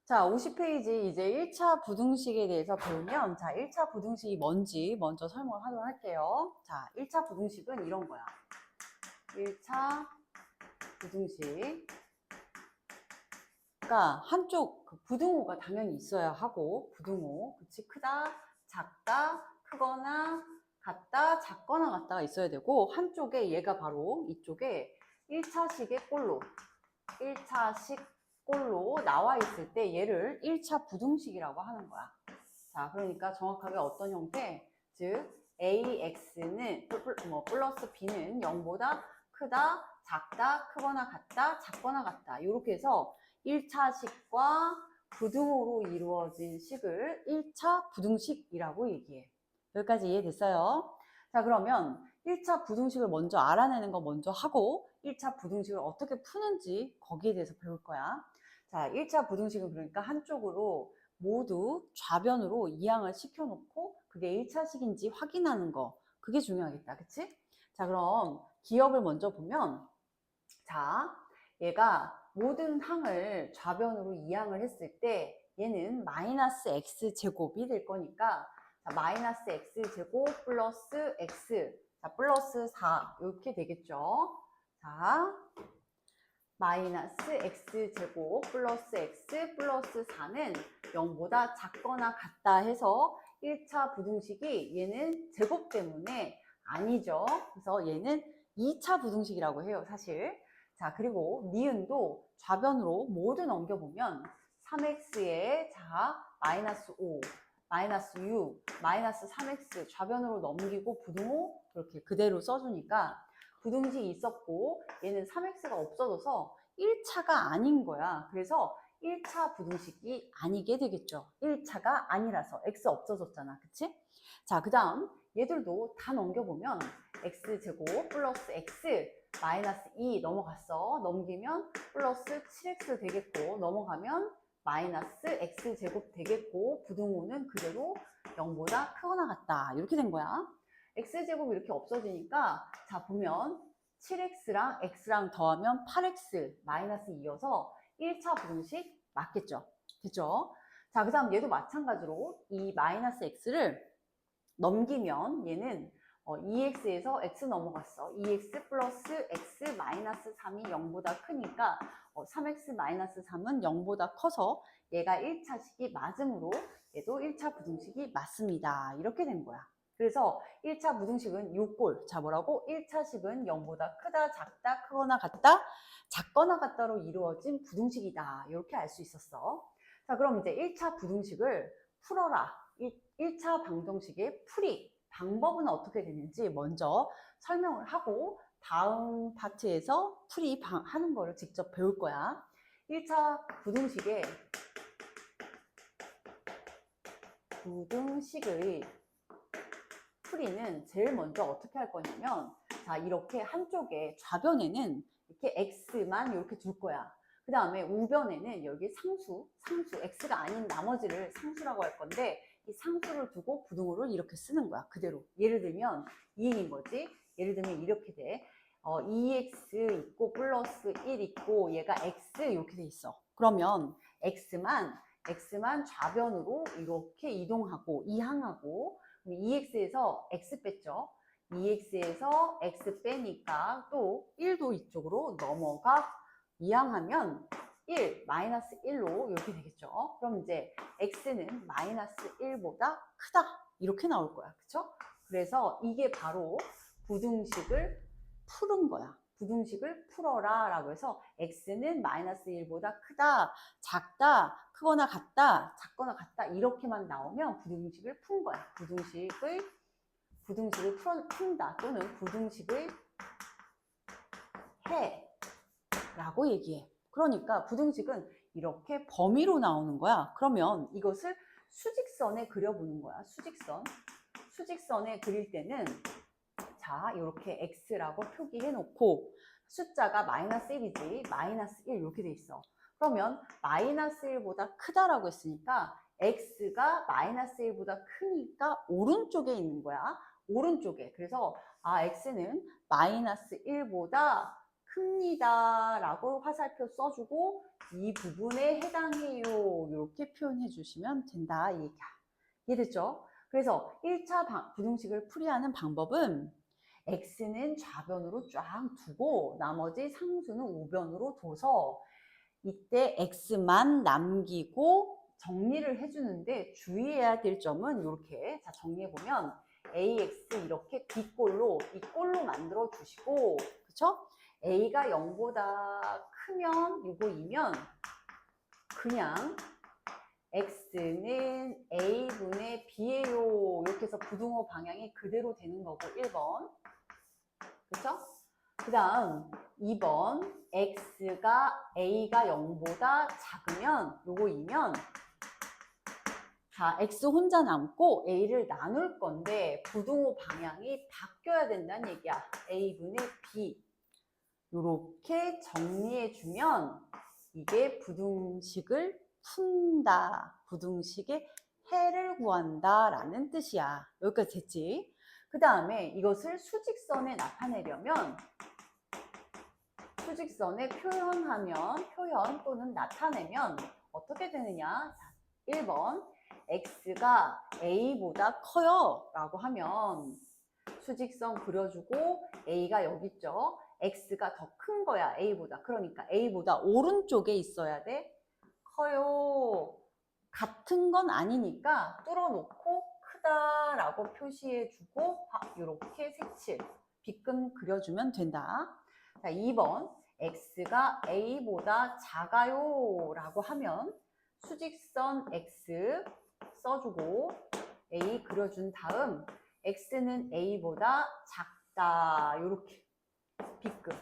자, 50페이지 이제 1차 부등식에 대해서 배우면, 자, 1차 부등식이 뭔지 먼저 설명을 하도록 할게요. 자, 1차 부등식은 이런 거야. 1차 부등식. 그러니까 한쪽 부등호가 당연히 있어야 하고, 부등호. 그치? 크다, 작다, 크거나 같다, 작거나 같다가 있어야 되고, 한쪽에 얘가 바로 이쪽에 1차식의 꼴로 1차식 꼴로 나와 있을 때 얘를 1차 부등식이라고 하는 거야. 자, 그러니까 정확하게 어떤 형태? 즉, AX는 플러스 B는 0보다 크다, 작다, 크거나 같다, 작거나 같다. 이렇게 해서 1차식과 부등호로 이루어진 식을 1차 부등식이라고 얘기해. 여기까지 이해됐어요? 자, 그러면 1차 부등식을 먼저 알아내는 거 먼저 하고 1차 부등식을 어떻게 푸는지 거기에 대해서 배울 거야. 자, 1차 부등식은 그러니까 한쪽으로 모두 좌변으로 이항을 시켜놓고 그게 1차식인지 확인하는 거. 그게 중요하겠다. 그치? 자, 그럼 기억을 먼저 보면 자, 얘가 모든 항을 좌변으로 이항을 했을 때 얘는 마이너스 x제곱이 될 거니까 자, 마이너스 x제곱 플러스 x 자, 플러스 4 이렇게 되겠죠. 자, 마이너스 x제곱 플러스 x 플러스 4는 0보다 작거나 같다 해서 1차 부등식이 얘는 제곱 때문에 아니죠. 그래서 얘는 2차 부등식이라고 해요, 사실. 자, 그리고 니은도 좌변으로 모두 넘겨보면 3x에 자, 마이너스 5, 마이너스 6, 마이너스 3x 좌변으로 넘기고 부등호 이렇게 그대로 써주니까 부등식이 있었고 얘는 3x가 없어져서 1차가 아닌 거야. 그래서 1차 부등식이 아니게 되겠죠. 1차가 아니라서 x 없어졌잖아. 그치? 자, 그 다음 얘들도 다 넘겨보면 x제곱 플러스 x 마이너스 2 넘어갔어. 넘기면 플러스 7x 되겠고 넘어가면 마이너스 x제곱 되겠고 부등호는 그대로 0보다 크거나 같다. 이렇게 된 거야. x제곱이 이렇게 없어지니까 자 보면 7x랑 x랑 더하면 8x 마이너스 2여서 1차 부등식 맞겠죠? 됐죠? 자, 그 다음 얘도 마찬가지로 이 마이너스 x를 넘기면 얘는 2x에서 x 넘어갔어. 2x 플러스 x 마이너스 3이 0보다 크니까 3x 마이너스 3은 0보다 커서 얘가 1차식이 맞으므로 얘도 1차 부등식이 맞습니다. 이렇게 된 거야. 그래서 1차 부등식은 6골. 자, 뭐라고? 1차식은 0보다 크다, 작다, 크거나 같다, 작거나 같다로 이루어진 부등식이다. 이렇게 알 수 있었어. 자, 그럼 이제 1차 부등식을 풀어라. 1차 방정식의 풀이 방법은 어떻게 되는지 먼저 설명을 하고 다음 파트에서 풀이 하는 거를 직접 배울 거야. 1차 부등식의 풀이는 제일 먼저 어떻게 할 거냐면 자, 이렇게 한쪽에 좌변에는 이렇게 x만 이렇게 둘 거야. 그 다음에 우변에는 여기 상수 x가 아닌 나머지를 상수라고 할 건데 이 상수를 두고 부등호를 이렇게 쓰는 거야. 그대로. 예를 들면 2인인 거지. 예를 들면 이렇게 돼. 2x 있고 플러스 1 있고 얘가 x 이렇게 돼 있어. 그러면 x만 좌변으로 이렇게 이동하고 이항하고 2x에서 x 뺐죠. 2x에서 x 빼니까 또 1도 이쪽으로 넘어가 이항하면 1, 마이너스 1로 이렇게 되겠죠. 그럼 이제 x는 마이너스 1보다 크다. 이렇게 나올 거야. 그쵸? 그래서 이게 바로 부등식을 푸는 거야. 부등식을 풀어라 라고 해서 x는 마이너스 1보다 크다, 작다, 크거나 같다, 작거나 같다 이렇게만 나오면 부등식을 푼 거야. 부등식을 푼다 또는 부등식을 해 라고 얘기해. 그러니까 부등식은 이렇게 범위로 나오는 거야. 그러면 이것을 수직선에 그려보는 거야. 수직선에 그릴 때는 자, 이렇게 x라고 표기해 놓고 숫자가 마이너스 1이지 마이너스 1 이렇게 돼 있어. 그러면 마이너스 1보다 크다라고 했으니까 x가 마이너스 1보다 크니까 오른쪽에 있는 거야. 오른쪽에. 그래서 x는 마이너스 1보다 큽니다 라고 화살표 써주고 이 부분에 해당해요 이렇게 표현해 주시면 된다 이 얘기야. 이해됐죠? 그래서 1차 부등식을 풀이하는 방법은 x는 좌변으로 쫙 두고 나머지 상수는 우변으로 둬서 이때 x만 남기고 정리를 해주는데 주의해야 될 점은 이렇게 자 정리해보면 ax 이렇게 뒷꼴로 이 꼴로 만들어 주시고 그쵸? a가 0보다 크면 요거 2면 그냥 x는 a분의 b예요. 이렇게 해서 부등호 방향이 그대로 되는 거고 1번 그쵸? 그 다음 2번 a가 0보다 작으면 요거 2면 자 x 혼자 남고 a를 나눌 건데 부등호 방향이 바뀌어야 된다는 얘기야. a분의 b 요렇게 정리해 주면 이게 부등식을 푼다. 부등식의 해를 구한다 라는 뜻이야. 여기까지 됐지? 그 다음에 이것을 수직선에 나타내려면 수직선에 표현 또는 나타내면 어떻게 되느냐? 자, 1번 x가 a보다 커요 라고 하면 수직선 그려주고 a가 여기 있죠. x가 더 큰 거야 a보다. 그러니까 a보다 오른쪽에 있어야 돼. 커요. 같은 건 아니니까 뚫어놓고 크다라고 표시해주고 이렇게 색칠 빗금 그려주면 된다. 자, 2번 x가 a보다 작아요 라고 하면 수직선 x 써주고 a 그려준 다음 x는 a보다 작다 이렇게 빗금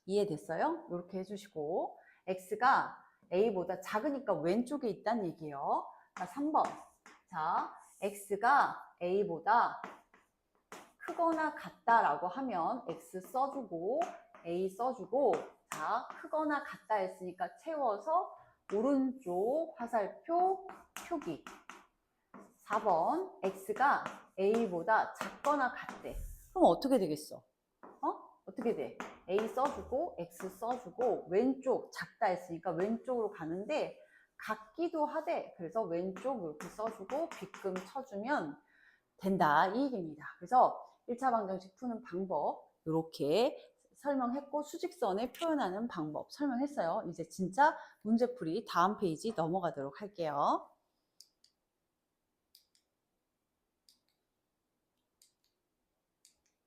이해됐어요? 이렇게 해주시고 x가 a보다 작으니까 왼쪽에 있다는 얘기예요. 자, 3번 자 x가 a보다 크거나 같다라고 하면 x 써주고 a 써주고 자 크거나 같다 했으니까 채워서 오른쪽 화살표 표기 4번 x가 a보다 작거나 같대. 그럼 어떻게 되겠어? 어떻게 돼? a 써주고 x 써주고 왼쪽 작다 했으니까 왼쪽으로 가는데 같기도 하대. 그래서 왼쪽 이렇게 써주고 빗금 쳐주면 된다 이 얘기입니다. 그래서 1차 방정식 푸는 방법 이렇게 설명했고 수직선에 표현하는 방법 설명했어요. 이제 진짜 문제풀이 다음 페이지 넘어가도록 할게요.